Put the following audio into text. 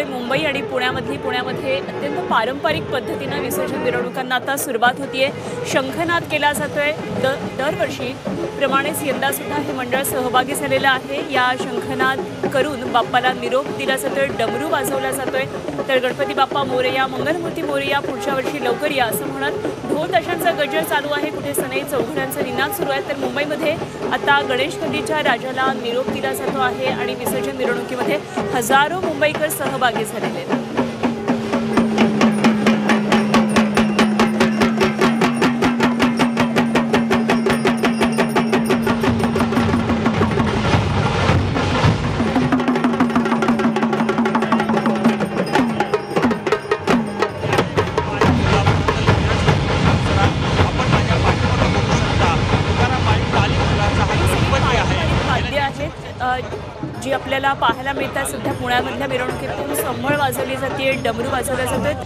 मुंबई आणि पुण्यामध्ये अत्यंत पारंपरिक पद्धतीने विसर्जन मिरवणुकांना आता सुरुवात होतीये। शंखनाद केला जातोय। दरवर्षी प्रमाणेच यंदा सुद्धा हे मंडळ सहभागी झालेलं आहे। या शंखनाद करून बाप्पाला निरोप दिला जातोय, डमरू वाजवला जातोय। तर गणपती बाप्पा मोरया, मंगलमूर्ती मोरया, पुढच्या वर्षी लवकर या असं म्हणत ढोल ताशांचा गजर चालू आहे। कुठे सनई चौघड्यांचा निनाद सुरू आहे। तर मुंबईमध्ये आता गणेश नदीच्या राजाला निरोप दिला जातो आहे आणि विसर्जन मिरवणुकीमध्ये हजारो मुंबईकर सहभागी झालेले आहेत। जी आपल्याला पाहायला मिळतात सध्या पुण्यामधल्या मिरवणुकीतून संभळ वाजवली जाते, डमरू वाजवले जातात।